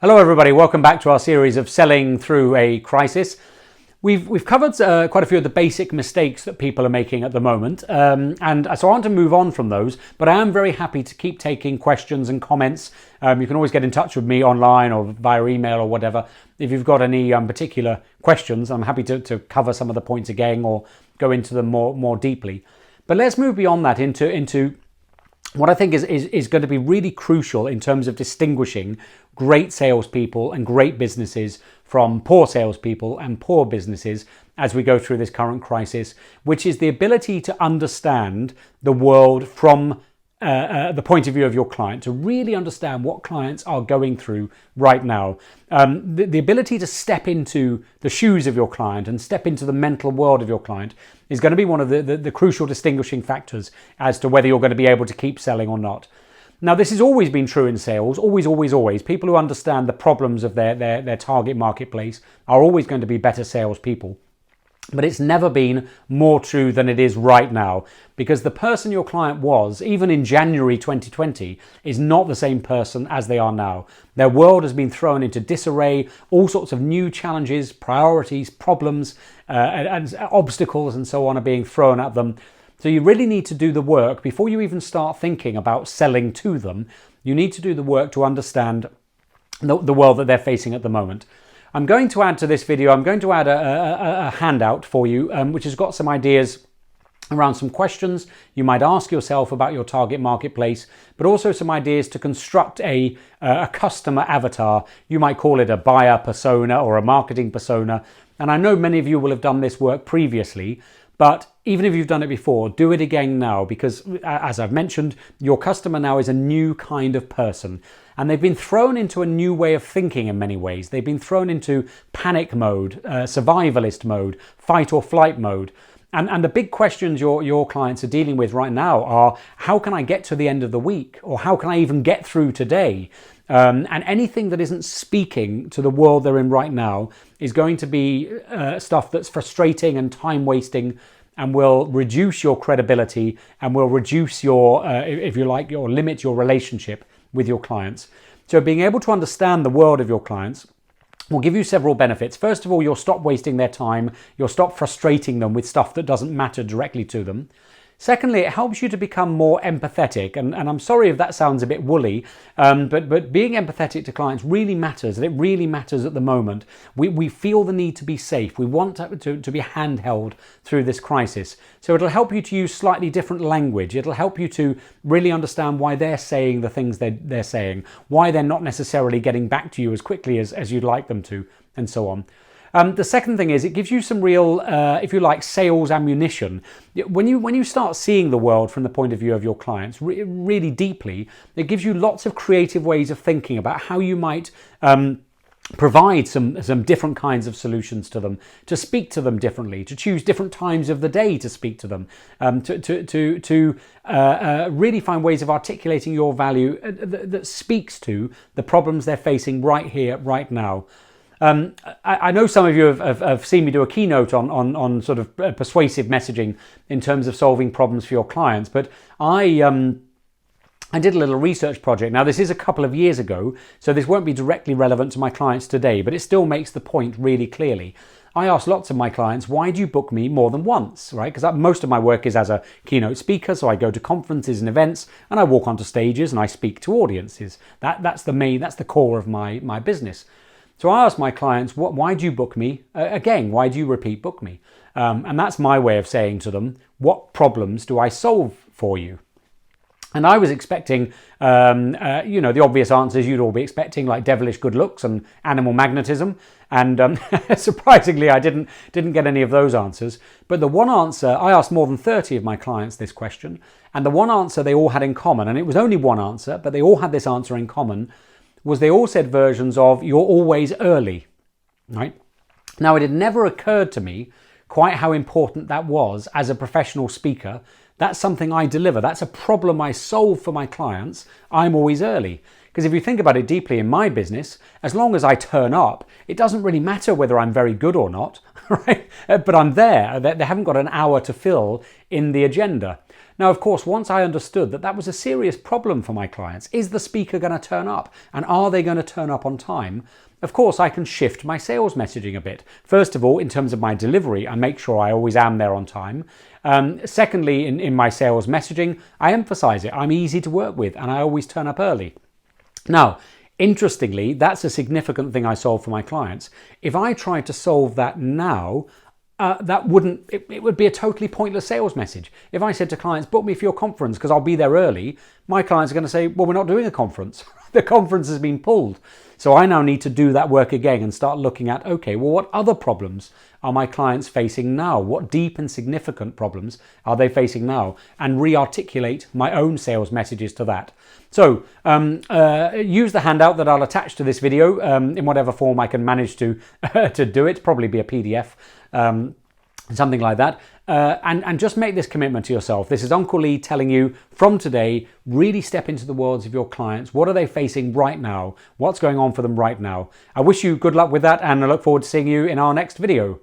Hello everybody, welcome back to our series of selling through a crisis. We've covered quite a few of the basic mistakes that people are making at the moment, and so I want to move on from those, but I am very happy to keep taking questions and comments. You can always get in touch with me online or via email or whatever. If you've got any particular questions, I'm happy to cover some of the points again or go into them more deeply. But let's move beyond that into what I think is going to be really crucial in terms of distinguishing great salespeople and great businesses from poor salespeople and poor businesses as we go through this current crisis, which is the ability to understand the world from the point of view of your client, to really understand what clients are going through right now. The ability to step into the shoes of your client and step into the mental world of your client is going to be one of the crucial distinguishing factors as to whether you're going to be able to keep selling or not. Now, this has always been true in sales, always. People who understand the problems of their target marketplace are always going to be better salespeople. But it's never been more true than it is right now, because the person your client was, even in January 2020, is not the same person as they are now. Their world has been thrown into disarray, all sorts of new challenges, priorities, problems, and obstacles and so on are being thrown at them. So you really need to do the work before you even start thinking about selling to them. You need to do the work to understand the world that they're facing at the moment. I'm going to add to this video, I'm going to add a handout for you, which has got some ideas around some questions you might ask yourself about your target marketplace, but also some ideas to construct a customer avatar. You might call it a buyer persona or a marketing persona. And I know many of you will have done this work previously, but even if you've done it before, do it again now, because as I've mentioned, your customer now is a new kind of person. And they've been thrown into a new way of thinking in many ways. They've been thrown into panic mode, survivalist mode, fight or flight mode. And the big questions your clients are dealing with right now are, how can I get to the end of the week? Or how can I even get through today? And anything that isn't speaking to the world they're in right now is going to be stuff that's frustrating and time wasting, and will reduce your credibility and will reduce your, if you like, or limit your relationship with your clients. So being able to understand the world of your clients will give you several benefits. First of all, you'll stop wasting their time. You'll stop frustrating them with stuff that doesn't matter directly to them. Secondly, it helps you to become more empathetic. And I'm sorry if that sounds a bit woolly, but being empathetic to clients really matters, and it really matters at the moment. We feel the need to be safe. We want to be handheld through this crisis. So it'll help you to use slightly different language. It'll help you to really understand why they're saying the things they're saying, why they're not necessarily getting back to you as quickly as you'd like them to, and so on. The second thing is it gives you some real, if you like, sales ammunition. When you start seeing the world from the point of view of your clients really deeply, it gives you lots of creative ways of thinking about how you might provide some different kinds of solutions to them, to speak to them differently, to choose different times of the day to speak to them, to really find ways of articulating your value that speaks to the problems they're facing right here, right now. I know some of you have seen me do a keynote on sort of persuasive messaging in terms of solving problems for your clients, but I did a little research project. Now, this is a couple of years ago, so this won't be directly relevant to my clients today, but it still makes the point really clearly. I asked lots of my clients, why do you book me more than once, right? Because most of my work is as a keynote speaker, so I go to conferences and events, and I walk onto stages and I speak to audiences. That's the core of my business. So I asked my clients, why do you book me? Again, why do you repeat book me? And that's my way of saying to them, what problems do I solve for you? And I was expecting, the obvious answers you'd all be expecting, like devilish good looks and animal magnetism. And surprisingly, I didn't get any of those answers. But the one answer, I asked more than 30 of my clients this question, and the one answer they all had in common, and it was only one answer, but they all had this answer in common, was they all said versions of, you're always early, right? Now, it had never occurred to me quite how important that was as a professional speaker. That's something I deliver. That's a problem I solve for my clients. I'm always early. Because if you think about it deeply in my business, as long as I turn up, it doesn't really matter whether I'm very good or not, right? But I'm there. They haven't got an hour to fill in the agenda. Now, of course, once I understood that that was a serious problem for my clients, is the speaker going to turn up? And are they going to turn up on time? Of course, I can shift my sales messaging a bit. First of all, in terms of my delivery, I make sure I always am there on time. Secondly, in my sales messaging, I emphasize it. I'm easy to work with and I always turn up early. Now, interestingly, that's a significant thing I solve for my clients. If I tried to solve that now, it would be a totally pointless sales message. If I said to clients, book me for your conference because I'll be there early, my clients are going to say, well, we're not doing a conference. The conference has been pulled. So I now need to do that work again and start looking at, okay, well, what other problems are my clients facing now? What deep and significant problems are they facing now? And re-articulate my own sales messages to that. So use the handout that I'll attach to this video in whatever form I can manage to do it. Probably be a PDF, something like that. And just make this commitment to yourself. This is Uncle Lee telling you from today, really step into the worlds of your clients. What are they facing right now? What's going on for them right now? I wish you good luck with that, and I look forward to seeing you in our next video.